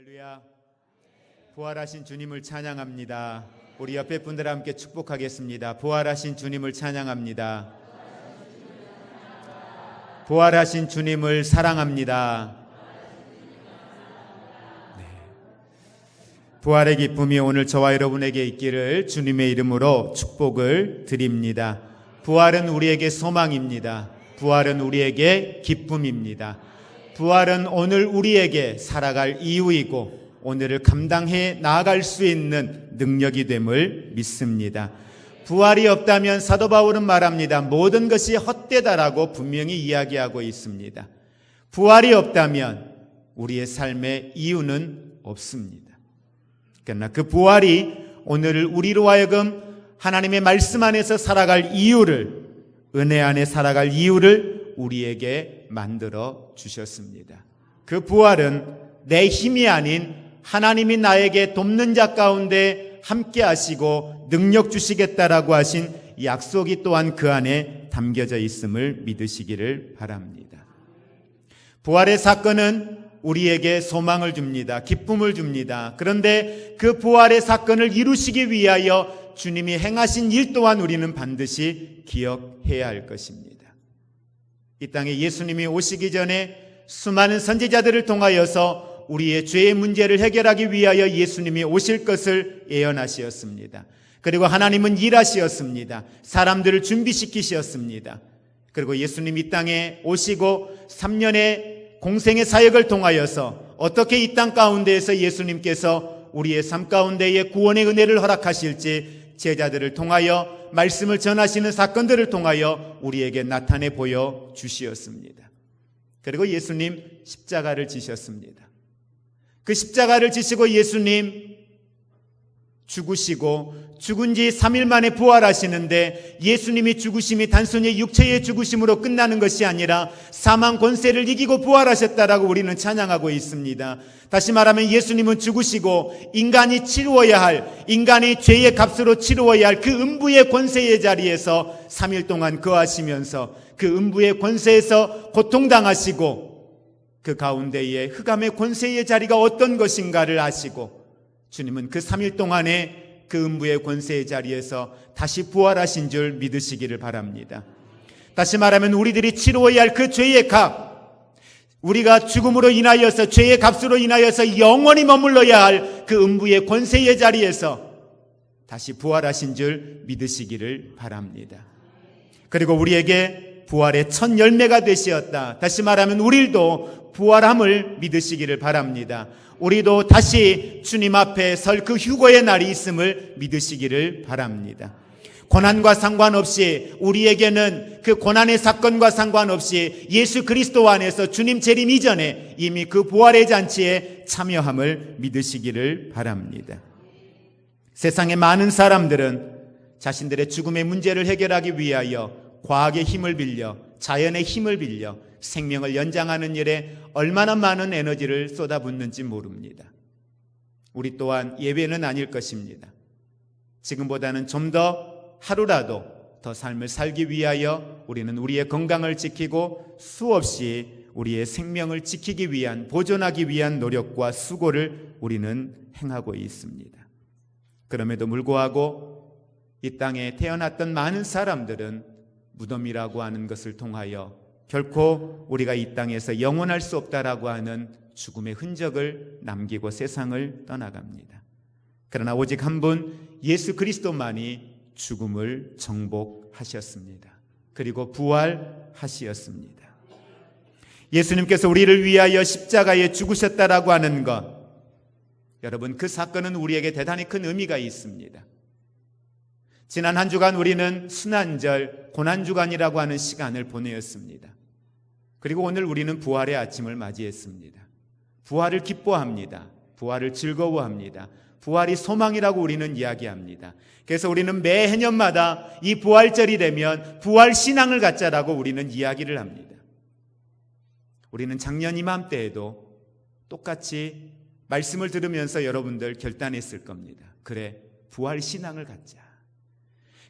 할렐루야. 부활하신 주님을 찬양합니다. 우리 옆에 분들과 함께 축복하겠습니다. 부활하신 주님을 찬양합니다. 부활하신 주님을 사랑합니다. 네. 부활의 기쁨이 오늘 저와 여러분에게 있기를 주님의 이름으로 축복을 드립니다. 부활은 우리에게 소망입니다. 부활은 우리에게 기쁨입니다. 부활은 오늘 우리에게 살아갈 이유이고 오늘을 감당해 나아갈 수 있는 능력이 됨을 믿습니다. 부활이 없다면 사도 바울은 말합니다. 모든 것이 헛되다라고 분명히 이야기하고 있습니다. 부활이 없다면 우리의 삶의 이유는 없습니다. 그러나 그 부활이 오늘을 우리로 하여금 하나님의 말씀 안에서 살아갈 이유를, 은혜 안에 살아갈 이유를 우리에게 만들어 주셨습니다. 그 부활은 내 힘이 아닌 하나님이 나에게 돕는 자 가운데 함께 하시고 능력 주시겠다라고 하신 약속이 또한 그 안에 담겨져 있음을 믿으시기를 바랍니다. 부활의 사건은 우리에게 소망을 줍니다. 기쁨을 줍니다. 그런데 그 부활의 사건을 이루시기 위하여 주님이 행하신 일 또한 우리는 반드시 기억해야 할 것입니다. 이 땅에 예수님이 오시기 전에 수많은 선지자들을 통하여서 우리의 죄의 문제를 해결하기 위하여 예수님이 오실 것을 예언하시었습니다. 그리고 하나님은 일하시었습니다. 사람들을 준비시키셨습니다. 그리고 예수님이 이 땅에 오시고 3년의 공생의 사역을 통하여서 어떻게 이 땅 가운데에서 예수님께서 우리의 삶 가운데에 구원의 은혜를 허락하실지 제자들을 통하여 말씀을 전하시는 사건들을 통하여 우리에게 나타내 보여 주시었습니다. 그리고 예수님 십자가를 지셨습니다. 그 십자가를 지시고 예수님 죽으시고 죽은 지 3일 만에 부활하시는데 예수님이 죽으심이 단순히 육체의 죽으심으로 끝나는 것이 아니라 사망 권세를 이기고 부활하셨다라고 우리는 찬양하고 있습니다. 다시 말하면 예수님은 죽으시고 인간이 치루어야 할, 인간이 죄의 값으로 치루어야 할 그 음부의 권세의 자리에서 3일 동안 거하시면서 그 음부의 권세에서 고통당하시고 그 가운데에 흑암의 권세의 자리가 어떤 것인가를 아시고 주님은 그 3일 동안에 그 음부의 권세의 자리에서 다시 부활하신 줄 믿으시기를 바랍니다. 다시 말하면 우리들이 치루어야 할 그 죄의 값, 우리가 죽음으로 인하여서 죄의 값으로 인하여서 영원히 머물러야 할 그 음부의 권세의 자리에서 다시 부활하신 줄 믿으시기를 바랍니다. 그리고 우리에게 부활의 첫 열매가 되시었다. 다시 말하면 우리도 부활함을 믿으시기를 바랍니다. 우리도 다시 주님 앞에 설 그 휴거의 날이 있음을 믿으시기를 바랍니다. 고난과 상관없이 우리에게는 그 고난의 사건과 상관없이 예수 그리스도 안에서 주님 재림 이전에 이미 그 부활의 잔치에 참여함을 믿으시기를 바랍니다. 세상의 많은 사람들은 자신들의 죽음의 문제를 해결하기 위하여 과학의 힘을 빌려, 자연의 힘을 빌려 생명을 연장하는 일에 얼마나 많은 에너지를 쏟아붓는지 모릅니다. 우리 또한 예외는 아닐 것입니다. 지금보다는 좀 더 하루라도 더 삶을 살기 위하여 우리는 우리의 건강을 지키고 수없이 우리의 생명을 지키기 위한, 보존하기 위한 노력과 수고를 우리는 행하고 있습니다. 그럼에도 불구하고 이 땅에 태어났던 많은 사람들은 무덤이라고 하는 것을 통하여 결코 우리가 이 땅에서 영원할 수 없다라고 하는 죽음의 흔적을 남기고 세상을 떠나갑니다. 그러나 오직 한 분 예수 그리스도만이 죽음을 정복하셨습니다. 그리고 부활하시었습니다. 예수님께서 우리를 위하여 십자가에 죽으셨다라고 하는 것, 여러분 그 사건은 우리에게 대단히 큰 의미가 있습니다. 지난 한 주간 우리는 순환절, 고난주간이라고 하는 시간을 보내었습니다. 그리고 오늘 우리는 부활의 아침을 맞이했습니다. 부활을 기뻐합니다. 부활을 즐거워합니다. 부활이 소망이라고 우리는 이야기합니다. 그래서 우리는 매해년마다 이 부활절이 되면 부활 신앙을 갖자라고 우리는 이야기를 합니다. 우리는 작년 이맘때에도 똑같이 말씀을 들으면서 여러분들 결단했을 겁니다. 그래, 부활 신앙을 갖자.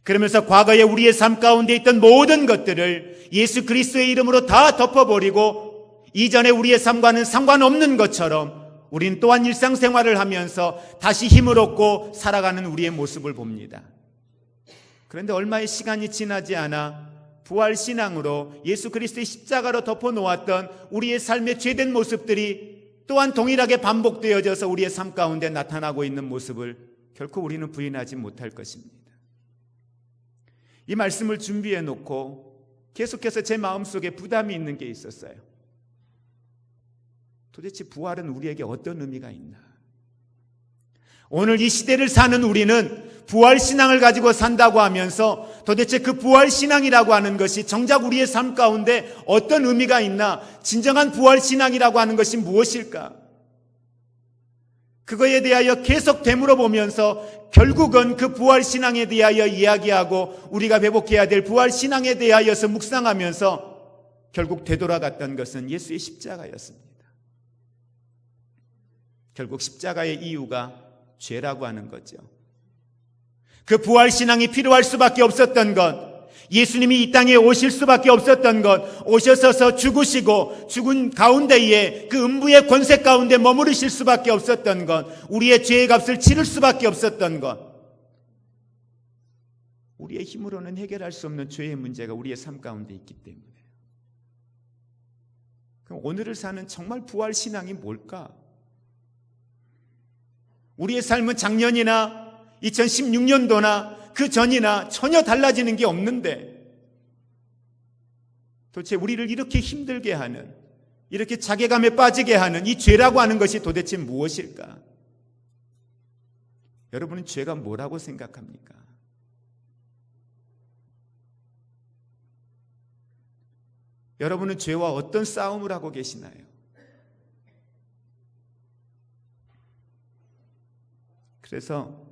그러면서 과거에 우리의 삶 가운데 있던 모든 것들을 예수 그리스도의 이름으로 다 덮어버리고 이전에 우리의 삶과는 상관없는 것처럼 우린 또한 일상생활을 하면서 다시 힘을 얻고 살아가는 우리의 모습을 봅니다. 그런데 얼마의 시간이 지나지 않아 부활신앙으로 예수 그리스도의 십자가로 덮어놓았던 우리의 삶의 죄된 모습들이 또한 동일하게 반복되어져서 우리의 삶 가운데 나타나고 있는 모습을 결코 우리는 부인하지 못할 것입니다. 이 말씀을 준비해 놓고 계속해서 제 마음속에 부담이 있는 게 있었어요. 도대체 부활은 우리에게 어떤 의미가 있나? 오늘 이 시대를 사는 우리는 부활신앙을 가지고 산다고 하면서 도대체 그 부활신앙이라고 하는 것이 정작 우리의 삶 가운데 어떤 의미가 있나? 진정한 부활신앙이라고 하는 것이 무엇일까? 그거에 대하여 계속 되물어보면서 결국은 그 부활신앙에 대하여 이야기하고 우리가 회복해야 될 부활신앙에 대하여서 묵상하면서 결국 되돌아갔던 것은 예수의 십자가였습니다. 결국 십자가의 이유가 죄라고 하는 거죠. 그 부활신앙이 필요할 수밖에 없었던 것, 예수님이 이 땅에 오실 수밖에 없었던 것, 오셔서 죽으시고 죽은 가운데에 그 음부의 권세 가운데 머무르실 수밖에 없었던 것, 우리의 죄의 값을 치를 수밖에 없었던 것, 우리의 힘으로는 해결할 수 없는 죄의 문제가 우리의 삶 가운데 있기 때문에. 그럼 오늘을 사는 정말 부활신앙이 뭘까? 우리의 삶은 작년이나 2016년도나 그 전이나 전혀 달라지는 게 없는데 도대체 우리를 이렇게 힘들게 하는, 이렇게 자괴감에 빠지게 하는 이 죄라고 하는 것이 도대체 무엇일까? 여러분은 죄가 뭐라고 생각합니까? 여러분은 죄와 어떤 싸움을 하고 계시나요? 그래서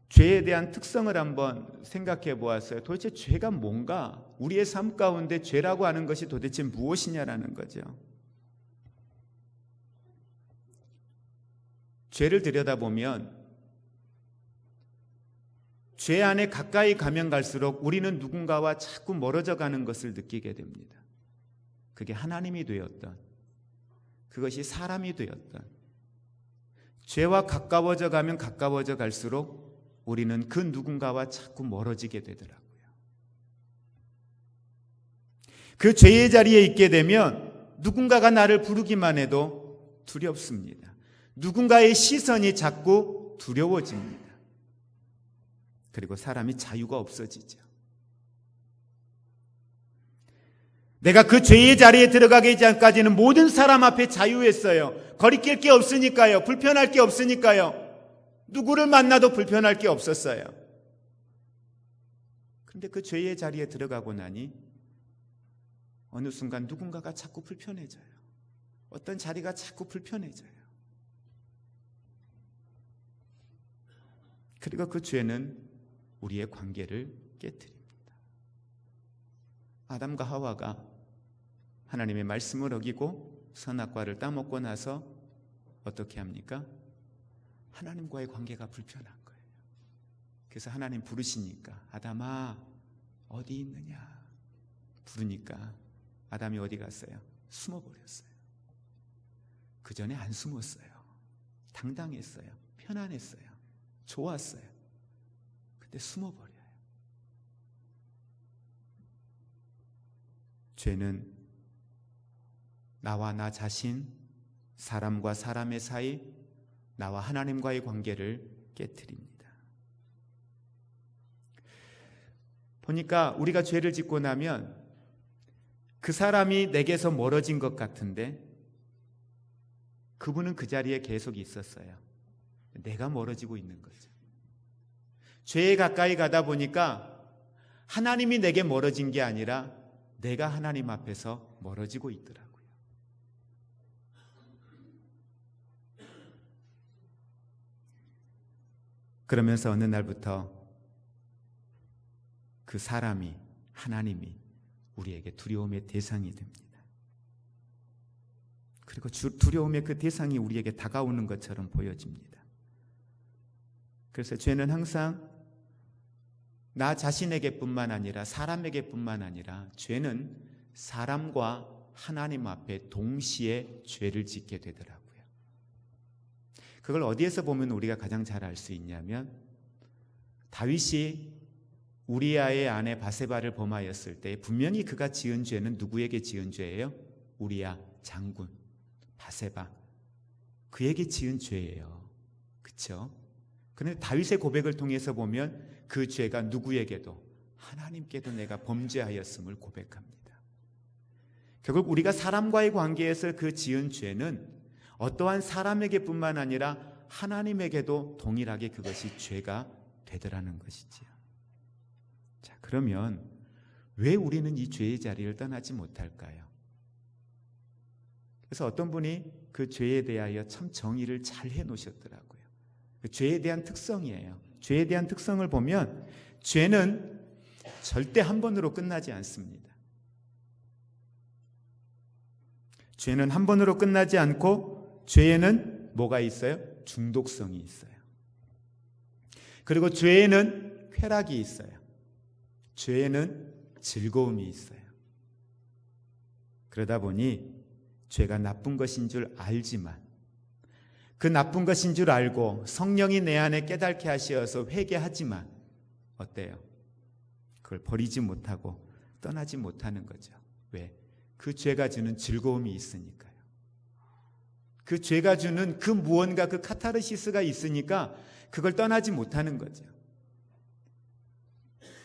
죄에 대한 특성을 한번 생각해 보았어요. 도대체 죄가 뭔가? 우리의 삶 가운데 죄라고 하는 것이 도대체 무엇이냐라는 거죠. 죄를 들여다보면 죄 안에 가까이 가면 갈수록 우리는 누군가와 자꾸 멀어져 가는 것을 느끼게 됩니다. 그게 하나님이 되었던, 그것이 사람이 되었던, 죄와 가까워져 가면 가까워져 갈수록 우리는 그 누군가와 자꾸 멀어지게 되더라고요. 그 죄의 자리에 있게 되면 누군가가 나를 부르기만 해도 두렵습니다. 누군가의 시선이 자꾸 두려워집니다. 그리고 사람이 자유가 없어지죠. 내가 그 죄의 자리에 들어가기 전까지는 모든 사람 앞에 자유했어요. 거리낄 게 없으니까요. 불편할 게 없으니까요. 누구를 만나도 불편할 게 없었어요. 그런데 그 죄의 자리에 들어가고 나니 어느 순간 누군가가 자꾸 불편해져요. 어떤 자리가 자꾸 불편해져요. 그리고 그 죄는 우리의 관계를 깨뜨립니다. 아담과 하와가 하나님의 말씀을 어기고 선악과를 따먹고 나서 어떻게 합니까? 하나님과의 관계가 불편한 거예요. 그래서 하나님 부르시니까 아담아 어디 있느냐 부르니까 아담이 어디 갔어요? 숨어버렸어요. 그 전에 안 숨었어요. 당당했어요. 편안했어요. 좋았어요. 근데 숨어버려요. 죄는 나와 나 자신, 사람과 사람의 사이, 나와 하나님과의 관계를 깨트립니다. 보니까 우리가 죄를 짓고 나면 그 사람이 내게서 멀어진 것 같은데 그분은 그 자리에 계속 있었어요. 내가 멀어지고 있는 거죠. 죄에 가까이 가다 보니까 하나님이 내게 멀어진 게 아니라 내가 하나님 앞에서 멀어지고 있더라고요. 그러면서 어느 날부터 그 사람이, 하나님이 우리에게 두려움의 대상이 됩니다. 그리고 두려움의 그 대상이 우리에게 다가오는 것처럼 보여집니다. 그래서 죄는 항상 나 자신에게뿐만 아니라 사람에게뿐만 아니라 죄는 사람과 하나님 앞에 동시에 죄를 짓게 되더라고요. 그걸 어디에서 보면 우리가 가장 잘 알 수 있냐면 다윗이 우리아의 아내 바세바를 범하였을 때 분명히 그가 지은 죄는 누구에게 지은 죄예요? 우리아 장군 바세바 그에게 지은 죄예요. 그렇죠? 그런데 다윗의 고백을 통해서 보면 그 죄가 누구에게도 하나님께도 내가 범죄하였음을 고백합니다. 결국 우리가 사람과의 관계에서 그 지은 죄는 어떠한 사람에게뿐만 아니라 하나님에게도 동일하게 그것이 죄가 되더라는 것이지요. 자, 그러면 왜 우리는 이 죄의 자리를 떠나지 못할까요? 그래서 어떤 분이 그 죄에 대하여 참 정의를 잘 해놓으셨더라고요. 그 죄에 대한 특성이에요. 죄에 대한 특성을 보면 죄는 절대 한 번으로 끝나지 않습니다. 죄는 한 번으로 끝나지 않고 죄에는 뭐가 있어요? 중독성이 있어요. 그리고 죄에는 쾌락이 있어요. 죄에는 즐거움이 있어요. 그러다 보니 죄가 나쁜 것인 줄 알지만 그 나쁜 것인 줄 알고 성령이 내 안에 깨닫게 하시어서 회개하지만 어때요? 그걸 버리지 못하고 떠나지 못하는 거죠. 왜? 그 죄가 주는 즐거움이 있으니까요. 그 죄가 주는 그 무언가 그 카타르시스가 있으니까 그걸 떠나지 못하는 거죠.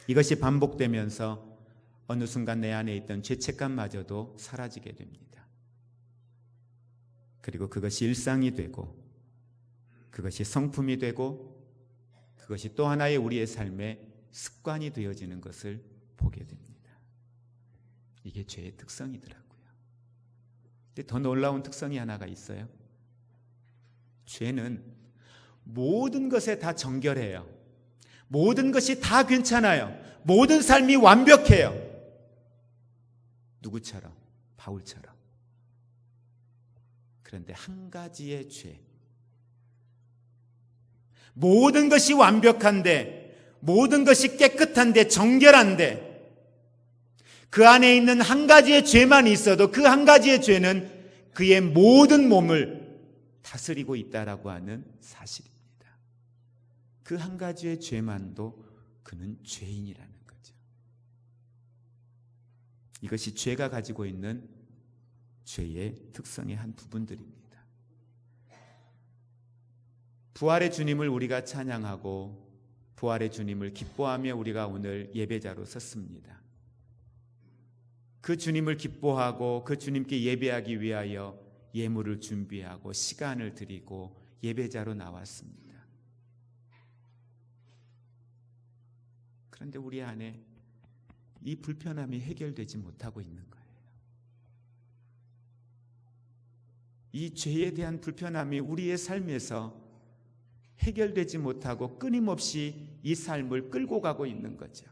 이것이 반복되면서 어느 순간 내 안에 있던 죄책감마저도 사라지게 됩니다. 그리고 그것이 일상이 되고 그것이 성품이 되고 그것이 또 하나의 우리의 삶의 습관이 되어지는 것을 보게 됩니다. 이게 죄의 특성이더라고요. 근데 더 놀라운 특성이 하나가 있어요. 죄는 모든 것에 다 정결해요. 모든 것이 다 괜찮아요. 모든 삶이 완벽해요. 누구처럼? 바울처럼. 그런데 한 가지의 죄. 모든 것이 완벽한데, 모든 것이 깨끗한데, 정결한데, 그 안에 있는 한 가지의 죄만 있어도 그 한 가지의 죄는 그의 모든 몸을 다스리고 있다라고 하는 사실입니다. 그 한 가지의 죄만도 그는 죄인이라는 거죠. 이것이 죄가 가지고 있는 죄의 특성의 한 부분들입니다. 부활의 주님을 우리가 찬양하고 부활의 주님을 기뻐하며 우리가 오늘 예배자로 섰습니다. 그 주님을 기뻐하고 그 주님께 예배하기 위하여 예물을 준비하고 시간을 드리고 예배자로 나왔습니다. 그런데 우리 안에 이 불편함이 해결되지 못하고 있는 거예요. 이 죄에 대한 불편함이 우리의 삶에서 해결되지 못하고 끊임없이 이 삶을 끌고 가고 있는 거죠.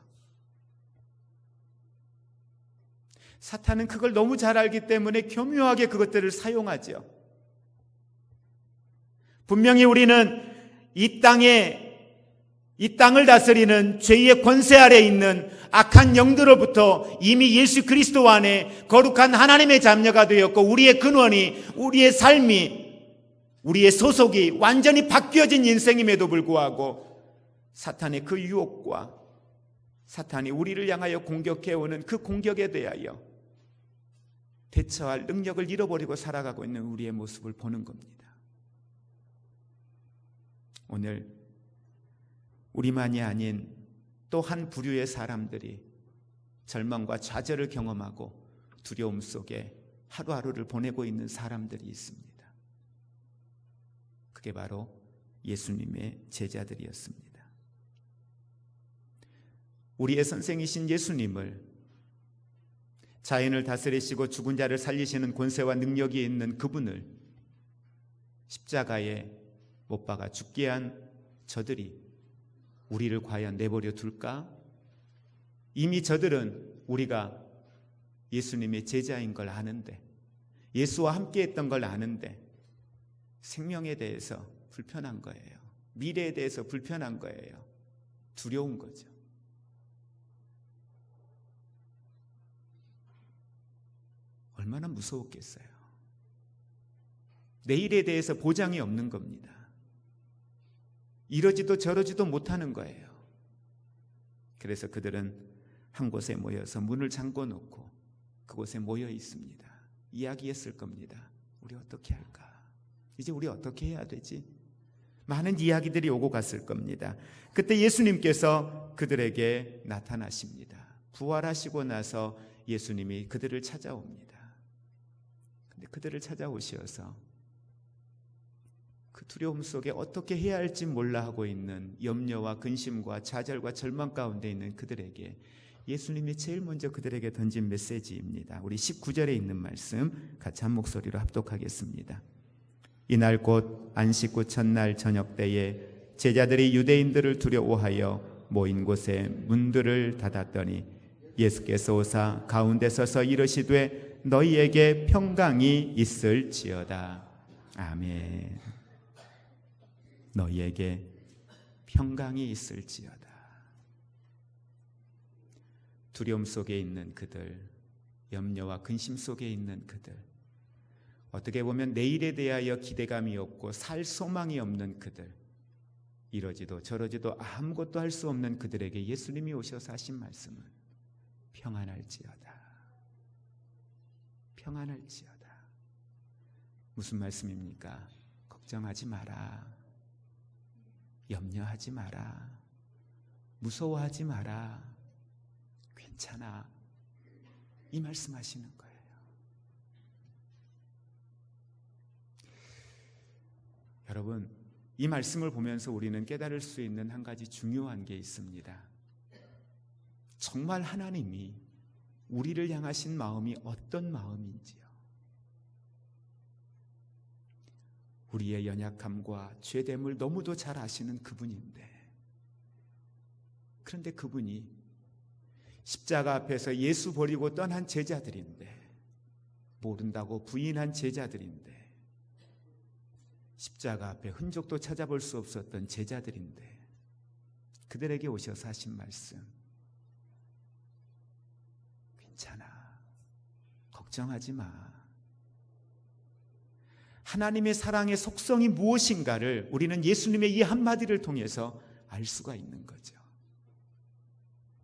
사탄은 그걸 너무 잘 알기 때문에 교묘하게 그것들을 사용하죠. 분명히 우리는 이 땅을 다스리는 죄의 권세 아래 있는 악한 영들로부터 이미 예수 그리스도 안에 거룩한 하나님의 자녀가 되었고 우리의 근원이, 우리의 삶이, 우리의 소속이 완전히 바뀌어진 인생임에도 불구하고 사탄의 그 유혹과 사탄이 우리를 향하여 공격해오는 그 공격에 대하여 대처할 능력을 잃어버리고 살아가고 있는 우리의 모습을 보는 겁니다. 오늘 우리만이 아닌 또 한 부류의 사람들이 절망과 좌절을 경험하고 두려움 속에 하루하루를 보내고 있는 사람들이 있습니다. 그게 바로 예수님의 제자들이었습니다. 우리의 선생이신 예수님을, 자연을 다스리시고 죽은 자를 살리시는 권세와 능력이 있는 그분을 십자가에 못 박아 죽게 한 저들이 우리를 과연 내버려 둘까? 이미 저들은 우리가 예수님의 제자인 걸 아는데, 예수와 함께 했던 걸 아는데 생명에 대해서 불편한 거예요. 미래에 대해서 불편한 거예요. 두려운 거죠. 얼마나 무서웠겠어요. 내일에 대해서 보장이 없는 겁니다. 이러지도 저러지도 못하는 거예요. 그래서 그들은 한 곳에 모여서 문을 잠궈 놓고 그곳에 모여 있습니다. 이야기했을 겁니다. 우리 어떻게 할까? 이제 우리 어떻게 해야 되지? 많은 이야기들이 오고 갔을 겁니다. 그때 예수님께서 그들에게 나타나십니다. 부활하시고 나서 예수님이 그들을 찾아옵니다. 근데 그들을 찾아오셔서 그 두려움 속에 어떻게 해야 할지 몰라 하고 있는 염려와 근심과 좌절과 절망 가운데 있는 그들에게 예수님이 제일 먼저 그들에게 던진 메시지입니다. 우리 19절에 있는 말씀 같이 한 목소리로 합독하겠습니다. 이날 곧 안식구 첫날 저녁 때에 제자들이 유대인들을 두려워하여 모인 곳에 문들을 닫았더니 예수께서 오사 가운데 서서 이르시되 너희에게 평강이 있을지어다. 아멘. 너희에게 평강이 있을지어다. 두려움 속에 있는 그들, 염려와 근심 속에 있는 그들, 어떻게 보면 내일에 대하여 기대감이 없고 살 소망이 없는 그들, 이러지도 저러지도 아무것도 할 수 없는 그들에게 예수님이 오셔서 하신 말씀은 평안할지어다. 평안할지어다. 무슨 말씀입니까? 걱정하지 마라. 염려하지 마라. 무서워하지 마라. 괜찮아. 이 말씀하시는 거예요. 여러분, 이 말씀을 보면서 우리는 깨달을 수 있는 한 가지 중요한 게 있습니다. 정말 하나님이 우리를 향하신 마음이 어떤 마음인지요. 우리의 연약함과 죄됨을 너무도 잘 아시는 그분인데, 그런데 그분이 십자가 앞에서 예수 버리고 떠난 제자들인데, 모른다고 부인한 제자들인데, 십자가 앞에 흔적도 찾아볼 수 없었던 제자들인데 그들에게 오셔서 하신 말씀, 괜찮아. 걱정하지 마. 하나님의 사랑의 속성이 무엇인가를 우리는 예수님의 이 한마디를 통해서 알 수가 있는 거죠.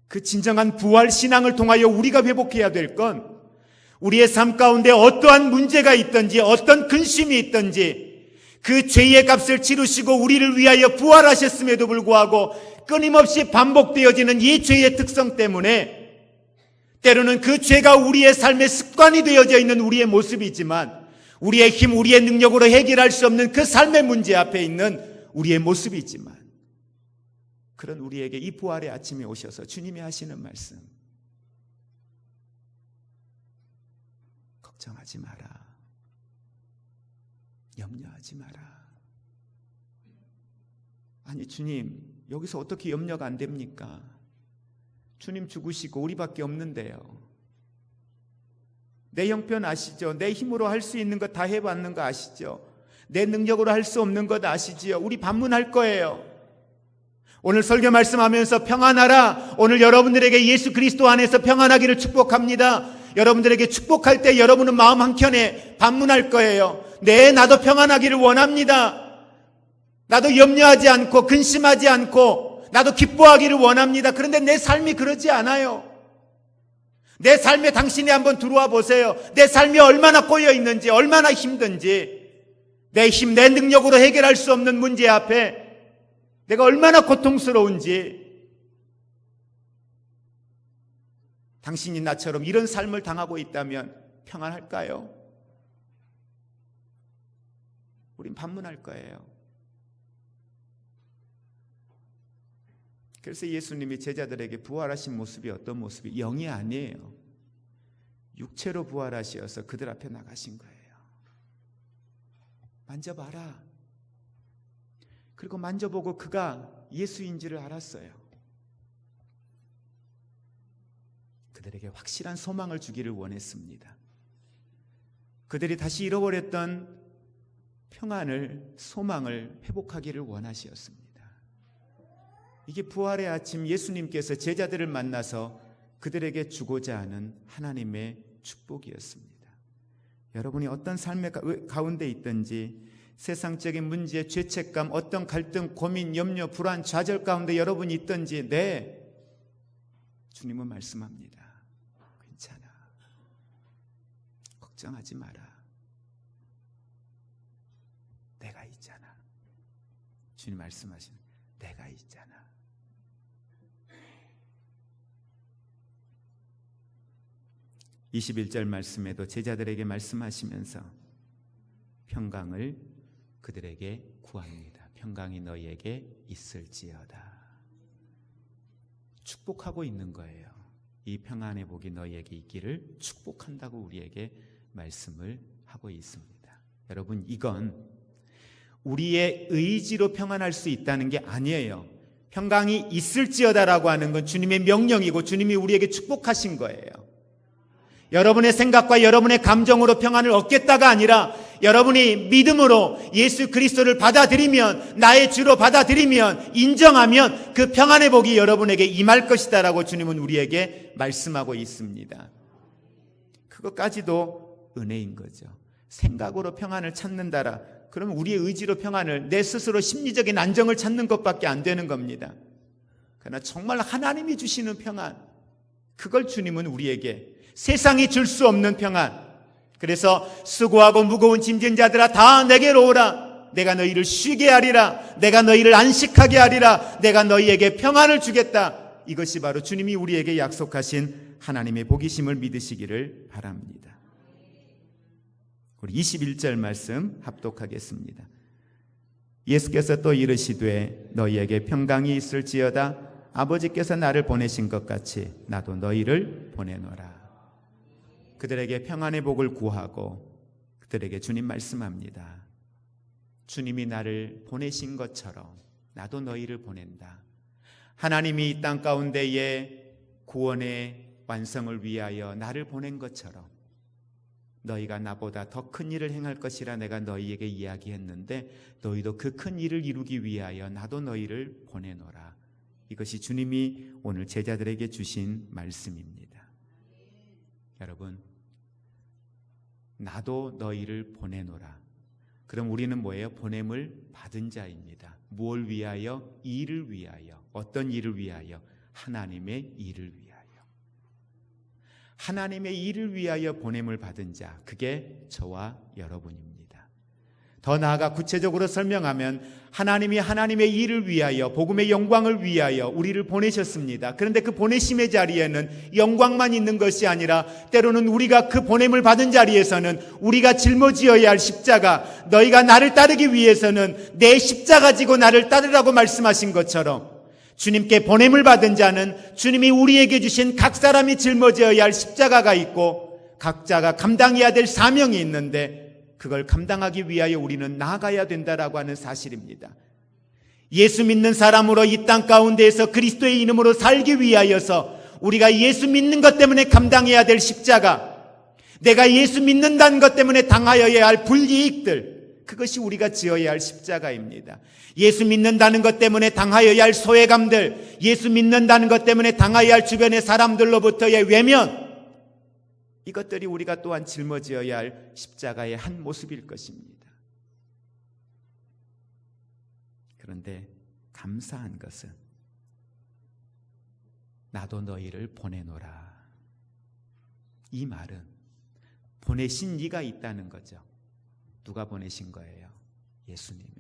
그 진정한 부활 신앙을 통하여 우리가 회복해야 될 건 우리의 삶 가운데 어떠한 문제가 있든지 어떤 근심이 있든지 그 죄의 값을 치르시고 우리를 위하여 부활하셨음에도 불구하고 끊임없이 반복되어지는 이 죄의 특성 때문에 때로는 그 죄가 우리의 삶의 습관이 되어져 있는 우리의 모습이지만 우리의 힘, 우리의 능력으로 해결할 수 없는 그 삶의 문제 앞에 있는 우리의 모습이지만 그런 우리에게 이 부활의 아침에 오셔서 주님이 하시는 말씀, 걱정하지 마라. 염려하지 마라. 아니 주님, 여기서 어떻게 염려가 안 됩니까? 주님 죽으시고 우리밖에 없는데요. 내 형편 아시죠? 내 힘으로 할 수 있는 것 다 해봤는 거 아시죠? 내 능력으로 할 수 없는 것 아시지요? 우리 반문할 거예요. 오늘 설교 말씀하면서 평안하라. 오늘 여러분들에게 예수 그리스도 안에서 평안하기를 축복합니다. 여러분들에게 축복할 때 여러분은 마음 한켠에 반문할 거예요. 네, 나도 평안하기를 원합니다. 나도 염려하지 않고 근심하지 않고 나도 기뻐하기를 원합니다. 그런데 내 삶이 그러지 않아요. 내 삶에 당신이 한번 들어와 보세요. 내 삶이 얼마나 꼬여 있는지, 얼마나 힘든지, 내 힘, 내 능력으로 해결할 수 없는 문제 앞에 내가 얼마나 고통스러운지. 당신이 나처럼 이런 삶을 당하고 있다면 평안할까요? 우린 반문할 거예요. 그래서 예수님이 제자들에게 부활하신 모습이 어떤 모습이? 영이 아니에요. 육체로 부활하셔서 그들 앞에 나가신 거예요. 만져봐라. 그리고 만져보고 그가 예수인지를 알았어요. 그들에게 확실한 소망을 주기를 원했습니다. 그들이 다시 잃어버렸던 평안을, 소망을 회복하기를 원하시었습니다. 이게 부활의 아침 예수님께서 제자들을 만나서 그들에게 주고자 하는 하나님의 축복이었습니다. 여러분이 어떤 삶의 가운데 있든지 세상적인 문제, 죄책감, 어떤 갈등, 고민, 염려, 불안, 좌절 가운데 여러분이 있든지 주님은 말씀합니다. 괜찮아. 걱정하지 마라. 내가 있잖아. 주님 말씀하시는 내가 있잖아. (21절) 말씀에도 제자들에게 말씀하시면서 평강을 그들에게 구합니다. 평강이 너희에게 있을지어다. 축복하고 있는 거예요. 이 평안의 복이 너희에게 있기를 축복한다고 우리에게 말씀을 하고 있습니다. 여러분, 이건 우리의 의지로 평안할 수 있다는 게 아니에요. 평강이 있을지어다라고 하는 건 주님의 명령이고 주님이 우리에게 축복하신 거예요. 여러분의 생각과 여러분의 감정으로 평안을 얻겠다가 아니라 여러분이 믿음으로 예수 그리스도를 받아들이면, 나의 주로 받아들이면, 인정하면 그 평안의 복이 여러분에게 임할 것이다라고 주님은 우리에게 말씀하고 있습니다. 그것까지도 은혜인 거죠. 생각으로 평안을 찾는다라 그러면 우리의 의지로 평안을, 내 스스로 심리적인 안정을 찾는 것밖에 안 되는 겁니다. 그러나 정말 하나님이 주시는 평안, 그걸 주님은 우리에게, 세상이 줄 수 없는 평안, 그래서 수고하고 무거운 짐진 자들아 다 내게로 오라. 내가 너희를 쉬게 하리라. 내가 너희를 안식하게 하리라. 내가 너희에게 평안을 주겠다. 이것이 바로 주님이 우리에게 약속하신 하나님의 복이심을 믿으시기를 바랍니다. 우리 21절 말씀 합독하겠습니다. 예수께서 또 이르시되 너희에게 평강이 있을지어다. 아버지께서 나를 보내신 것 같이 나도 너희를 보내노라. 그들에게 평안의 복을 구하고 그들에게 주님 말씀합니다. 주님이 나를 보내신 것처럼 나도 너희를 보낸다. 하나님이 이 땅 가운데에 구원의 완성을 위하여 나를 보낸 것처럼 너희가 나보다 더 큰 일을 행할 것이라 내가 너희에게 이야기했는데 너희도 그 큰 일을 이루기 위하여 나도 너희를 보내노라. 이것이 주님이 오늘 제자들에게 주신 말씀입니다. 여러분, 나도 너희를 보내노라. 그럼 우리는 뭐예요? 보냄을 받은 자입니다. 무엇을 위하여? 일을 위하여. 어떤 일을 위하여? 하나님의 일을 위하여. 하나님의 일을 위하여 보냄을 받은 자, 그게 저와 여러분입니다. 더 나아가 구체적으로 설명하면 하나님이 하나님의 일을 위하여, 복음의 영광을 위하여 우리를 보내셨습니다. 그런데 그 보내심의 자리에는 영광만 있는 것이 아니라 때로는 우리가 그 보냄을 받은 자리에서는 우리가 짊어지어야 할 십자가, 너희가 나를 따르기 위해서는 내 십자가 지고 나를 따르라고 말씀하신 것처럼 주님께 보냄을 받은 자는 주님이 우리에게 주신 각 사람이 짊어져야 할 십자가가 있고 각자가 감당해야 될 사명이 있는데 그걸 감당하기 위하여 우리는 나아가야 된다라고 하는 사실입니다. 예수 믿는 사람으로 이 땅 가운데에서 그리스도의 이름으로 살기 위하여서 우리가 예수 믿는 것 때문에 감당해야 될 십자가, 내가 예수 믿는다는 것 때문에 당하여야 할 불이익들, 그것이 우리가 지어야 할 십자가입니다. 예수 믿는다는 것 때문에 당하여야 할 소외감들, 예수 믿는다는 것 때문에 당하여야 할 주변의 사람들로부터의 외면, 이것들이 우리가 또한 짊어져야 할 십자가의 한 모습일 것입니다. 그런데 감사한 것은 나도 너희를 보내노라. 이 말은 보내신 이가 있다는 거죠. 누가 보내신 거예요? 예수님이.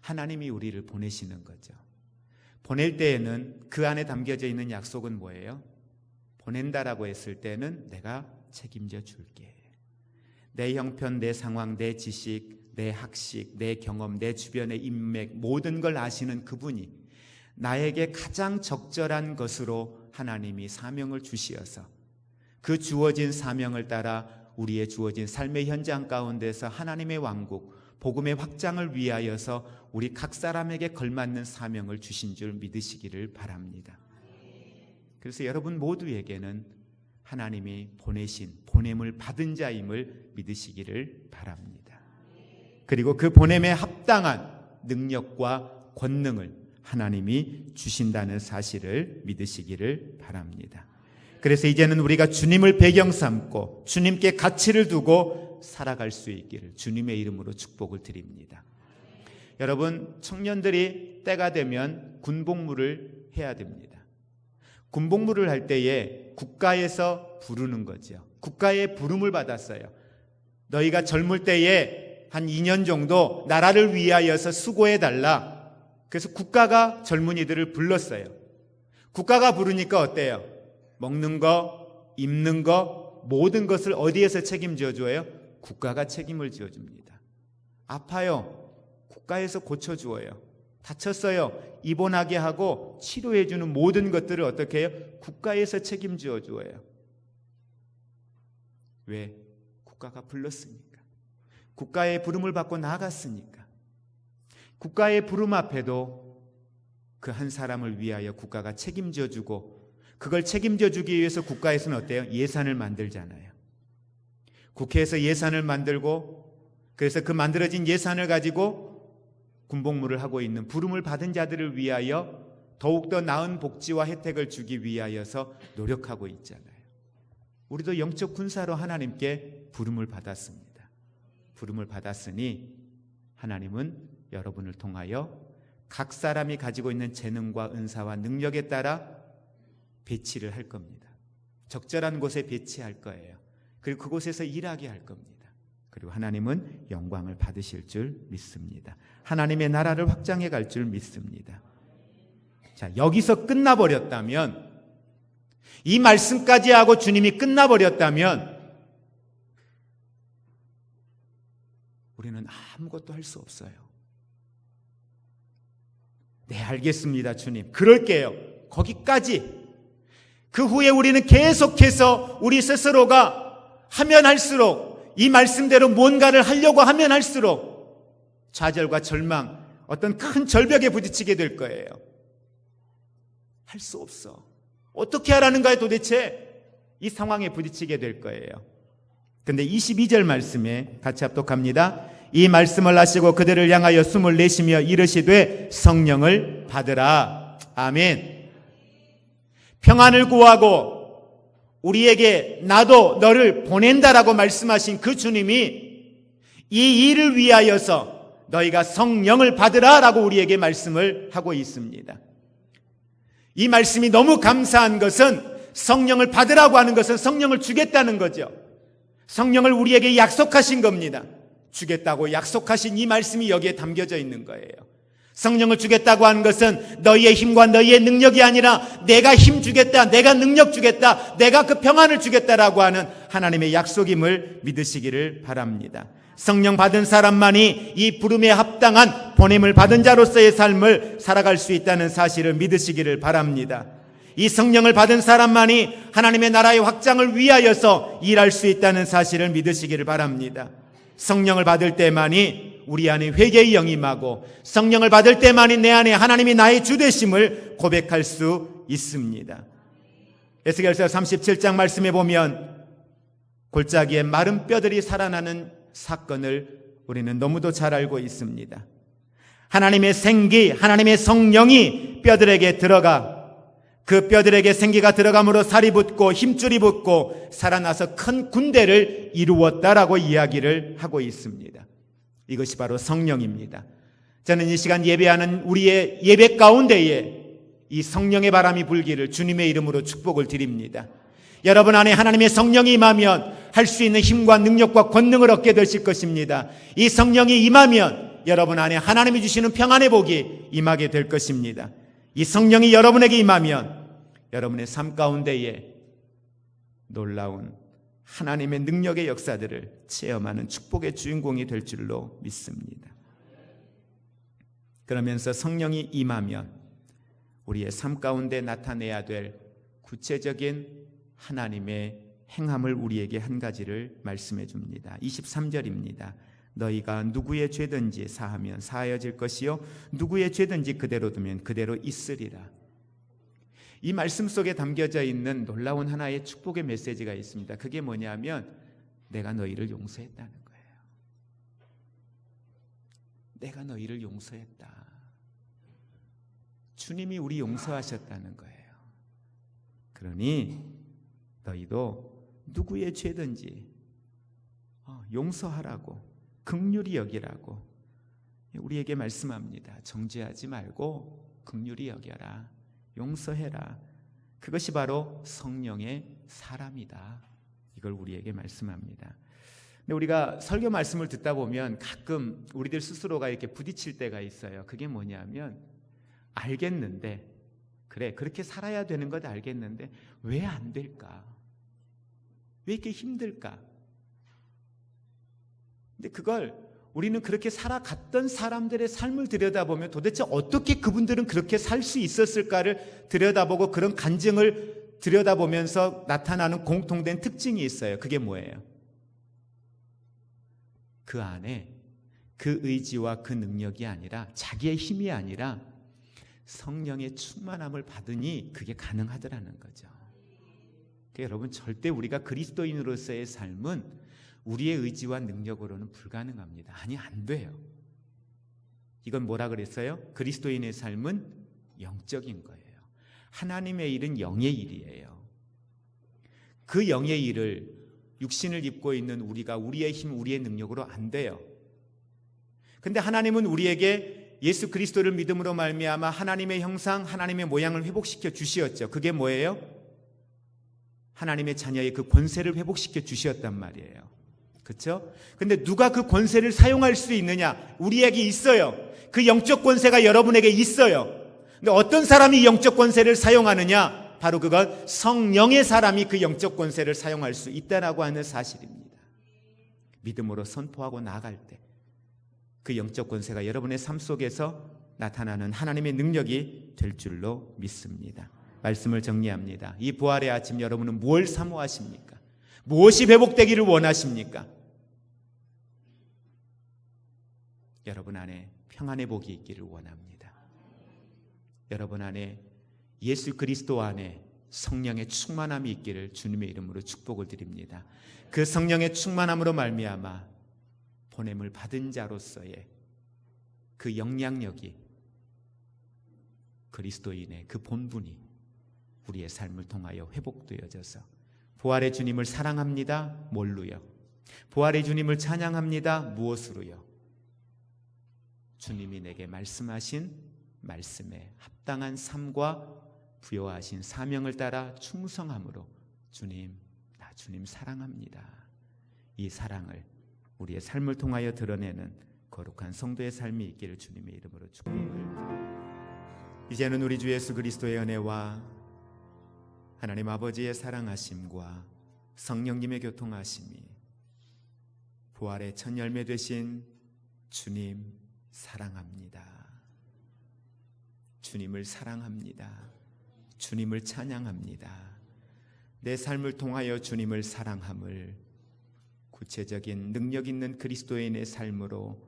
하나님이 우리를 보내시는 거죠. 보낼 때에는 그 안에 담겨져 있는 약속은 뭐예요? 보낸다라고 했을 때는 내가 책임져 줄게. 내 형편, 내 상황, 내 지식, 내 학식, 내 경험, 내 주변의 인맥, 모든 걸 아시는 그분이 나에게 가장 적절한 것으로 하나님이 사명을 주시어서 그 주어진 사명을 따라 우리의 주어진 삶의 현장 가운데서 하나님의 왕국, 복음의 확장을 위하여서 우리 각 사람에게 걸맞는 사명을 주신 줄 믿으시기를 바랍니다. 그래서 여러분 모두에게는 하나님이 보내신, 보냄을 받은 자임을 믿으시기를 바랍니다. 그리고 그 보냄에 합당한 능력과 권능을 하나님이 주신다는 사실을 믿으시기를 바랍니다. 그래서 이제는 우리가 주님을 배경 삼고 주님께 가치를 두고 살아갈 수 있기를 주님의 이름으로 축복을 드립니다. 여러분, 청년들이 때가 되면 군복무를 해야 됩니다. 군복무를 할 때에 국가에서 부르는 거죠. 국가의 부름을 받았어요. 너희가 젊을 때에 한 2년 정도 나라를 위하여서 수고해달라. 그래서 국가가 젊은이들을 불렀어요. 국가가 부르니까 어때요? 먹는 거, 입는 거, 모든 것을 어디에서 책임져 줘요? 국가가 책임을 지어줍니다. 아파요. 국가에서 고쳐주어요. 다쳤어요. 입원하게 하고 치료해주는 모든 것들을 어떻게 해요? 국가에서 책임져 주어요. 왜? 국가가 불렀으니까. 국가의 부름을 받고 나아갔으니까. 국가의 부름 앞에도 그 한 사람을 위하여 국가가 책임져 주고, 그걸 책임져 주기 위해서 국가에서는 어때요? 예산을 만들잖아요. 국회에서 예산을 만들고, 그래서 그 만들어진 예산을 가지고 군복무를 하고 있는 부름을 받은 자들을 위하여 더욱더 나은 복지와 혜택을 주기 위하여서 노력하고 있잖아요. 우리도 영적 군사로 하나님께 부름을 받았습니다. 부름을 받았으니 하나님은 여러분을 통하여 각 사람이 가지고 있는 재능과 은사와 능력에 따라 배치를 할 겁니다. 적절한 곳에 배치할 거예요. 그리고 그곳에서 일하게 할 겁니다. 그리고 하나님은 영광을 받으실 줄 믿습니다. 하나님의 나라를 확장해 갈 줄 믿습니다. 자, 여기서 끝나버렸다면, 이 말씀까지 하고 주님이 끝나버렸다면 우리는 아무것도 할 수 없어요. 네, 알겠습니다, 주님. 그럴게요. 거기까지. 그 후에 우리는 계속해서 우리 스스로가 하면 할수록, 이 말씀대로 뭔가를 하려고 하면 할수록 좌절과 절망, 어떤 큰 절벽에 부딪히게 될 거예요. 할 수 없어. 어떻게 하라는 거야 도대체? 이 상황에 부딪히게 될 거예요. 근데 22절 말씀에 같이 합독합니다. 이 말씀을 하시고 그들을 향하여 숨을 내쉬며 이르시되 성령을 받으라. 아멘. 평안을 구하고 우리에게 나도 너를 보낸다라고 말씀하신 그 주님이 이 일을 위하여서 너희가 성령을 받으라 라고 우리에게 말씀을 하고 있습니다. 이 말씀이 너무 감사한 것은 성령을 받으라고 하는 것은 성령을 주겠다는 거죠. 성령을 우리에게 약속하신 겁니다. 주겠다고 약속하신 이 말씀이 여기에 담겨져 있는 거예요. 성령을 주겠다고 하는 것은 너희의 힘과 너희의 능력이 아니라 내가 힘 주겠다, 내가 능력 주겠다, 내가 그 평안을 주겠다라고 하는 하나님의 약속임을 믿으시기를 바랍니다. 성령 받은 사람만이 이 부름에 합당한 보냄을 받은 자로서의 삶을 살아갈 수 있다는 사실을 믿으시기를 바랍니다. 이 성령을 받은 사람만이 하나님의 나라의 확장을 위하여서 일할 수 있다는 사실을 믿으시기를 바랍니다. 성령을 받을 때만이 우리 안에 회개의 영이 임하고 성령을 받을 때만이 내 안에 하나님이 나의 주되심을 고백할 수 있습니다. 에스겔서 37장 말씀에 보면 골짜기에 마른 뼈들이 살아나는 사건을 우리는 너무도 잘 알고 있습니다. 하나님의 생기, 하나님의 성령이 뼈들에게 들어가 그 뼈들에게 생기가 들어감으로 살이 붙고 힘줄이 붙고 살아나서 큰 군대를 이루었다라고 이야기를 하고 있습니다. 이것이 바로 성령입니다. 저는 이 시간 예배하는 우리의 예배 가운데에 이 성령의 바람이 불기를 주님의 이름으로 축복을 드립니다. 여러분 안에 하나님의 성령이 임하면 할 수 있는 힘과 능력과 권능을 얻게 되실 것입니다. 이 성령이 임하면 여러분 안에 하나님이 주시는 평안의 복이 임하게 될 것입니다. 이 성령이 여러분에게 임하면 여러분의 삶 가운데에 놀라운 하나님의 능력의 역사들을 체험하는 축복의 주인공이 될 줄로 믿습니다. 그러면서 성령이 임하면 우리의 삶 가운데 나타내야 될 구체적인 하나님의 행함을 우리에게 한 가지를 말씀해 줍니다. 23절입니다. 너희가 누구의 죄든지 사하면 사하여질 것이요 누구의 죄든지 그대로 두면 그대로 있으리라. 이 말씀 속에 담겨져 있는 놀라운 하나의 축복의 메시지가 있습니다. 그게 뭐냐면 내가 너희를 용서했다는 거예요. 내가 너희를 용서했다. 주님이 우리 용서하셨다는 거예요. 그러니 너희도 누구의 죄든지 용서하라고, 긍휼히 여기라고 우리에게 말씀합니다. 정죄하지 말고 긍휼히 여겨라, 용서해라. 그것이 바로 성령의 사람이다. 이걸 우리에게 말씀합니다. 근데 우리가 설교 말씀을 듣다 보면 가끔 우리들 스스로가 이렇게 부딪힐 때가 있어요. 그게 뭐냐면, 알겠는데, 그래 그렇게 살아야 되는 것 알겠는데 왜 안 될까? 왜 이렇게 힘들까? 근데 그걸 우리는 그렇게 살아갔던 사람들의 삶을 들여다보면 도대체 어떻게 그분들은 그렇게 살 수 있었을까를 들여다보고 그런 간증을 들여다보면서 나타나는 공통된 특징이 있어요. 그게 뭐예요? 그 안에 그 의지와 그 능력이 아니라, 자기의 힘이 아니라 성령의 충만함을 받으니 그게 가능하더라는 거죠. 그러니까 여러분, 절대 우리가 그리스도인으로서의 삶은 우리의 의지와 능력으로는 불가능합니다. 아니, 안 돼요. 이건 뭐라 그랬어요? 그리스도인의 삶은 영적인 거예요. 하나님의 일은 영의 일이에요. 그 영의 일을 육신을 입고 있는 우리가 우리의 힘, 우리의 능력으로 안 돼요. 근데 하나님은 우리에게 예수 그리스도를 믿음으로 말미암아 하나님의 형상, 하나님의 모양을 회복시켜 주시었죠. 그게 뭐예요? 하나님의 자녀의 그 권세를 회복시켜 주셨단 말이에요. 그렇죠? 근데 누가 그 권세를 사용할 수 있느냐? 우리에게 있어요. 그 영적 권세가 여러분에게 있어요. 근데 어떤 사람이 영적 권세를 사용하느냐? 바로 그건 성령의 사람이 그 영적 권세를 사용할 수 있다라고 하는 사실입니다. 믿음으로 선포하고 나아갈 때 그 영적 권세가 여러분의 삶 속에서 나타나는 하나님의 능력이 될 줄로 믿습니다. 말씀을 정리합니다. 이 부활의 아침, 여러분은 무엇을 사모하십니까? 무엇이 회복되기를 원하십니까? 여러분 안에 평안의 복이 있기를 원합니다. 여러분 안에 예수 그리스도 안에 성령의 충만함이 있기를 주님의 이름으로 축복을 드립니다. 그 성령의 충만함으로 말미암아 보냄을 받은 자로서의 그 영향력이, 그리스도인의 그 본분이 우리의 삶을 통하여 회복되어져서 부활의 주님을 사랑합니다. 뭘로요? 부활의 주님을 찬양합니다. 무엇으로요? 주님이 내게 말씀하신 말씀에 합당한 삶과 부여하신 사명을 따라 충성함으로 주님, 나 주님 사랑합니다. 이 사랑을 우리의 삶을 통하여 드러내는 거룩한 성도의 삶이 있기를 주님의 이름으로 축복을 드립니다. 이제는 우리 주 예수 그리스도의 은혜와 하나님 아버지의 사랑하심과 성령님의 교통하심이, 부활의 첫 열매 되신 주님 사랑합니다. 주님을 사랑합니다. 주님을 찬양합니다. 내 삶을 통하여 주님을 사랑함을 구체적인 능력 있는 그리스도인의 삶으로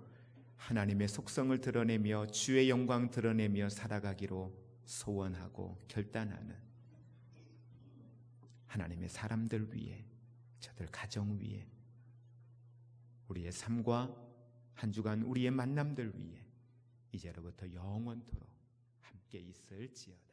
하나님의 속성을 드러내며 주의 영광 드러내며 살아가기로 소원하고 결단하는 하나님의 사람들 위해, 저들 가정 위해, 우리의 삶과 한 주간 우리의 만남들 위해 이제로부터 영원토록 함께 있을지어다.